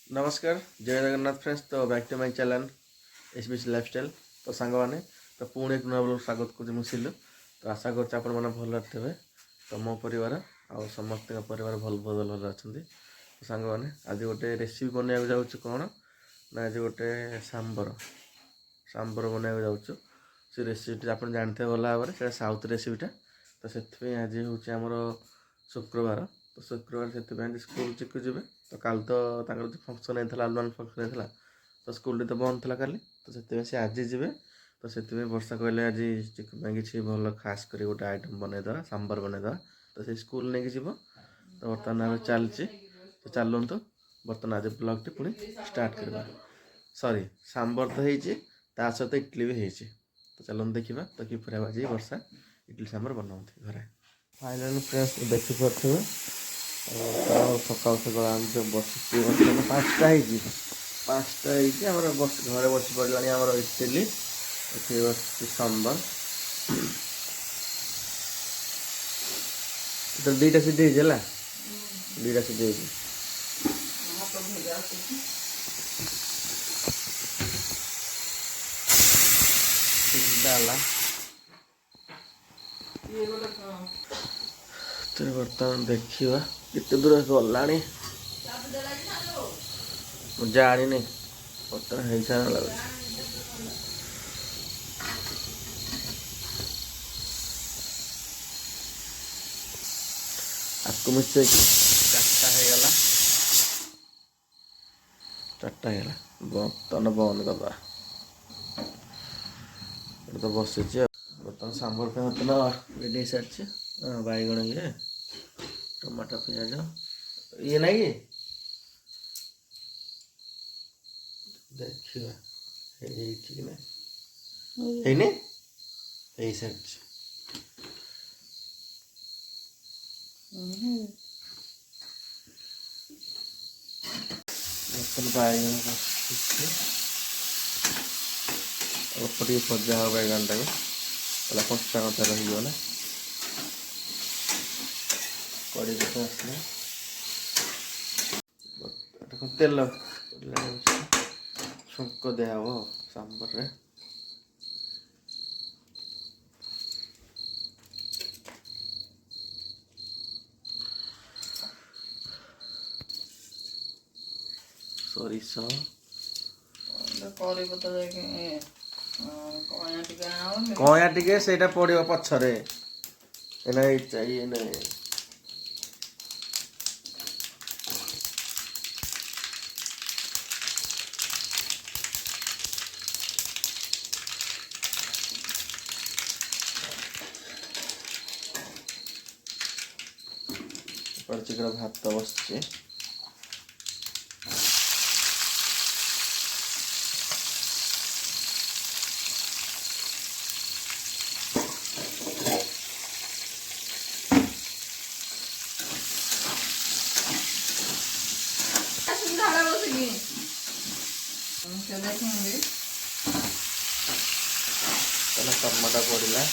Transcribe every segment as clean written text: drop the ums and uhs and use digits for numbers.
नमस्कार जय जगन्नाथ फ्रेंड्स। तो back to my channel SBC lifestyle. तो सांग मैंने तो पुणे एक नुआ ब्लॉग स्वागत करुँ सिलु। तो आशा कर भल थे। तो मो परिवार आ समस्त परिवार भल भल भल अच्छा। तो सांग मैंने आज गोटे रेसिपी बनवाक जाऊँ कौन ना आज गोटे सांबर सांबर बनवाक जाऊँ। से रेसिपी आप जानते भल भाव से साउथ रेसिपीटा। तो से आज हूँ आमर शुक्रवार। तो शुक्रवार से स्कूल चिकु जी। तो कल तो फंक्शन होता आलुआन फंक्शन होता। तो स्कूल तो बंद था काली। तो से आज जी। तो से वर्षा कहले आज चिकु किसी भल खास कर गोटे आइटम बनईद सांबर बनईद। तो से स्कूल नहीं जीव। तो बर्तमान आम चलती। तो चलतु बर्तमान आज ब्लॉग टी पुणी स्टार्ट करवा। सॉरी सांबर तो होता सहित इडली भी होती। तो चलते देखा तो कि पूरा आज वर्षा इडली सांबर बनाऊँगी घरे। फाइनाली फ्रेंड्स देखिपे सकाल सकाल आम जो बस 5टा हो घरे बस पड़ा आम इडली बस सांबर तो 2टा सीटी है 2टा सीटी तो बर्तमान देखा केते दूर गला जानी बर्तमान हो सारा लगे। आपको मिस्टेक 4टा होगा बर्तमान बंद करवा। तो बस बर्तमान सांबर पे बर्तमान रेडी सारी बैगण ये टमाटर पिज ये ना कि देखिए सारी बैगन टे भजा हो बैगन टाइम पहला कच्चा कच्चा रहीगला कड़ी आसने तेल छुंक दिहब सांबर रे। सोरिष कया टिके से पड़ो पछरे चाहिए नहीं चिकन भात बस टमाटर पड़ा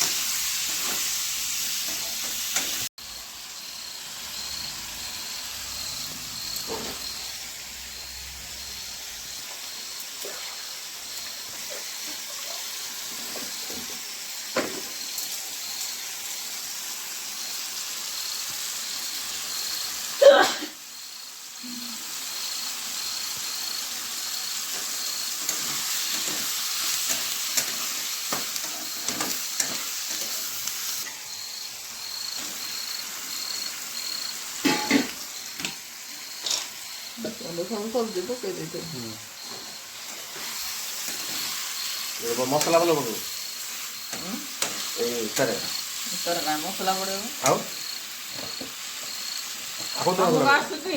मसला भल पक मसला पड़े तुमको आसुची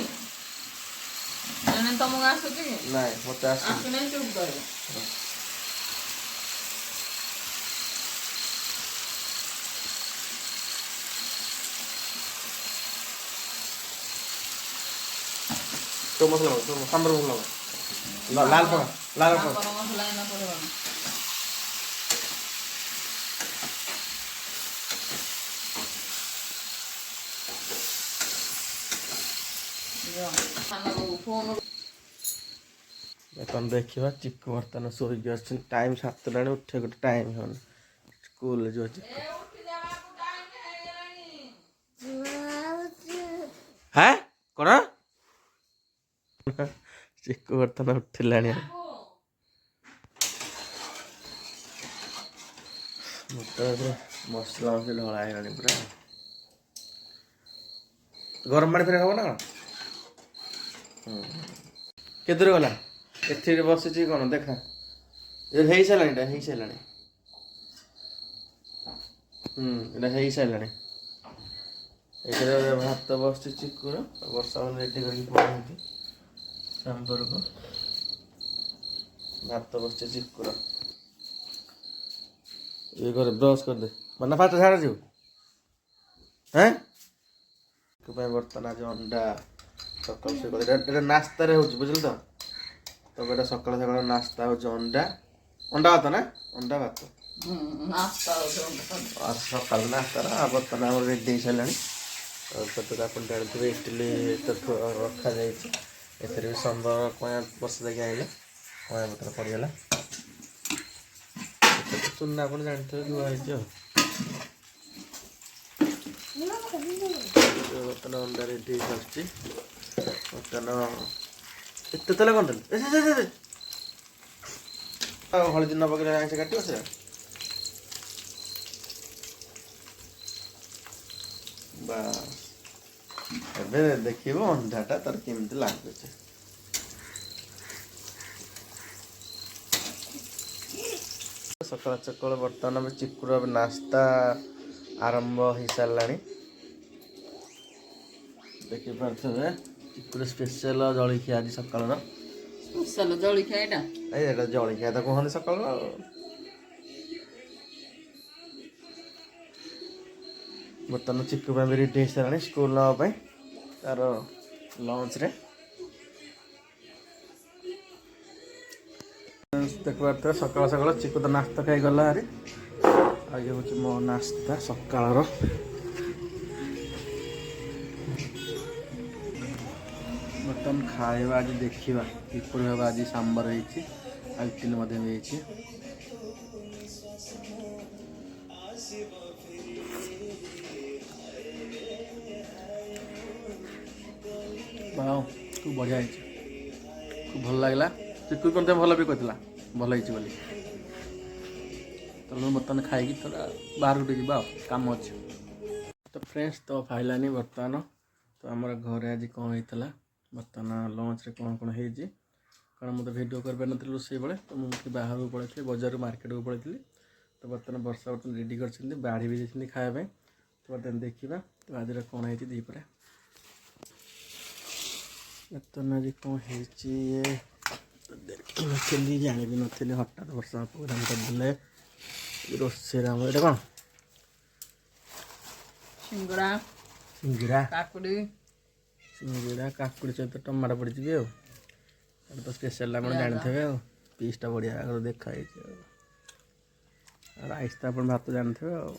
नहीं मत आसुनी चुप कर तो मसला सांबर मसला लाल मसला ना पड़ेगा फोन ବର୍ତ୍ତମାନ ଦେଖିବା ଚିକୁ ବର୍ତ୍ତମାନ ଶୋଇକି ଆସିଛନ୍ତି। ଟାଇମ୍ 7ଟାରେ ଉଠେ ଗୋଟେ ଟାଇମ୍ ହେଉନି ସ୍କୁଲରେ ଯିବ ଚିକୁ। ହାଁ କ'ଣ ଚିକୁ ବର୍ତ୍ତମାନ ଉଠିଲାଣି। ମସଲା ମସଲି ଢଳା ହେଇଗଲାଣି ପୁରା। ଗରମ ପାଣି ଫେରେ ହବ ନା କ'ଣ? କେତେରେ ଗଲା ଏଥିରେ ବସିଛି କ'ଣ ଦେଖା ହେଇସାରିଲାଣି। ଏଇଟା ହେଇସାରିଲାଣି। ଏଇଟା ହେଇସାରିଲାଣି। ଏଇଥିରେ ଭାତ ବସିଛି ଚିକୁର। ବର୍ଷା ମାନେ ରେଡ଼ି କରିକି ପଳାନ୍ତି ସାମ୍ବରକୁ। ଭାତ ବସିଛି ଚିକୁର। ଇଏ କରେ ବ୍ରସ୍ କରିଦେ ମାନେ ଫାଷ୍ଟ ଝାଡ଼ା ଯିବୁ। ପାଇଁ ବର୍ତ୍ତମାନ ଆଜି ଅଣ୍ଡା ସକାଳୁ ସେ ଏଇଟା ନାସ୍ତାରେ ହେଉଛି ବୁଝିଲ ତ। ଏଇଟା ସକାଳୁ ସକାଳୁ ନାସ୍ତା ହେଉଛି ଅଣ୍ଡା ଭାତ ନା ଅଣ୍ଡା ଭାତ ସକାଳୁ ନାସ୍ତାର। ବର୍ତ୍ତମାନ ଆମର ରେଡ଼ି ହେଇସାରିଲାଣି। ସେଠୁ ଆପଣ ଜାଣିଥିବେ ଇଟିଲି ରଖାଯାଇଛି। ଏଥିରେ ବି ସମ୍ବର କଇଁଆ ବସା ଦେଇକି ଆଇଲେ କଇଁଆ ପତ୍ର ପଡ଼ିଗଲା। ଚୁନା ଆପଣ ଜାଣିଥିବେ ଧୁଆ ହେଇଛି ଆଉ। ବର୍ତ୍ତମାନ ଅଣ୍ଡା ରେଡ଼ି ହେଇସାରିଛି। ବର୍ତ୍ତମାନ ଏତେ ତେଲ କ'ଣ ଦେଲେ ହଳଦୀ ନ ପକେଇଲେ ଆଇଁଷ କାଟିବ ସେ। ବାସ୍ ଏବେ ଦେଖିବ ଅଣ୍ଡାଟା ତାର କେମିତି ଲାଗୁଛି। ସକାଳ ବର୍ତ୍ତମାନ ଆମେ ଚିକୁର ନାସ୍ତା ଆରମ୍ଭ ହେଇସାରିଲାଣି। ଦେଖିପାରୁଥିବେ ଚିକୁର ସ୍ପେଶାଲ ଜଳଖିଆ ଆଜି ସକାଳର। ସ୍ପେଶାଲ ଜଳଖିଆ ଏଇଟା ଜଳଖିଆ ତ କୁହନ୍ତି ସକାଳୁ ଆଉ। ବର୍ତ୍ତମାନ ଚିକୁ ପାଇଁ ବି ରେଡ଼ି ହେଇସାରିଲାଣି ସ୍କୁଲ ନେବା ପାଇଁ ତାର ଲଞ୍ଚରେ। ଦେଖିପାରୁଥିବେ ସକାଳ ଚିକୁ ତ ନାସ୍ତା ଖାଇଗଲା ଆରେ। ଆଉ ଇଏ ହେଉଛି ମୋ ନାସ୍ତା ସକାଳର। ବର୍ତ୍ତମାନ ଖାଇବା ଆଜି ଦେଖିବା କିପରି ଭାବେ ଆଜି ସାମ୍ବର ହେଇଛି ଆଉ ଇଟିଲି ମଧ୍ୟ ହେଇଛି। ଖୁବ୍ ବଢ଼ିଆ ହେଇଛି, ଖୁବ୍ ଭଲ ଲାଗିଲା। ଚିକୁ ମଧ୍ୟ ଭଲ ବି କହିଥିଲା ଭଲ ହେଇଛି ବୋଲି। ତେଣୁ ବର୍ତ୍ତମାନ ଖାଇକି ଥରେ ବାହାରକୁ ଟିକେ ଯିବା ଆଉ କାମ ଅଛି। ତ ଫ୍ରେଣ୍ଡସ୍ ତ ଖାଇଲାନି ବର୍ତ୍ତମାନ। ତ ଆମର ଘରେ ଆଜି କ'ଣ ହେଇଥିଲା ବର୍ତ୍ତମାନ ଲଞ୍ଚରେ କ'ଣ ହେଇଛି କାରଣ ମୁଁ ତ ଭିଡ଼ିଓ କରିପାରିନଥିଲି ରୋଷେଇ ବେଳେ। ତ ମୁଁ ବାହାରକୁ ପଳେଇଥିଲି ବଜାରରୁ ମାର୍କେଟକୁ ପଳେଇଥିଲି। ତ ବର୍ତ୍ତମାନ ବର୍ଷା ରେଡ଼ି କରିଛନ୍ତି ବାଢ଼ି ବି ଦେଇଛନ୍ତି ଖାଇବା ପାଇଁ। ତ ବର୍ତ୍ତମାନ ଦେଖିବା ତ ଆଜିର କ'ଣ ହେଇଛି ଦ୍ୱିପହରେ। ବର୍ତ୍ତମାନ ଆଜି କ'ଣ ହେଇଛି ଦେଖିନଥିଲି ଜାଣିବି ନଥିଲି ହଠାତ୍ ବର୍ଷା ପ୍ରୋଗ୍ରାମ୍ କରିଦେଲେ ରୋଷେଇରେ। ଆମର ଏଇଟା କ'ଣ ସିଙ୍ଗଡ଼ା କାକୁଡ଼ି ସହିତ ଟମାଟୋ ପଡ଼ିଯିବି ଆଉ। ଏଇଟା ତ ସ୍ପେଶାଲ୍ ଆପଣ ଜାଣିଥିବେ ଆଉ। ପିସ୍ଟା ବଢ଼ିଆ ଆଗରୁ ଦେଖା ହେଇଛି ଆଉ। ରାଇସ୍ ତ ଆପଣ ଭାତ ଜାଣିଥିବେ ଆଉ।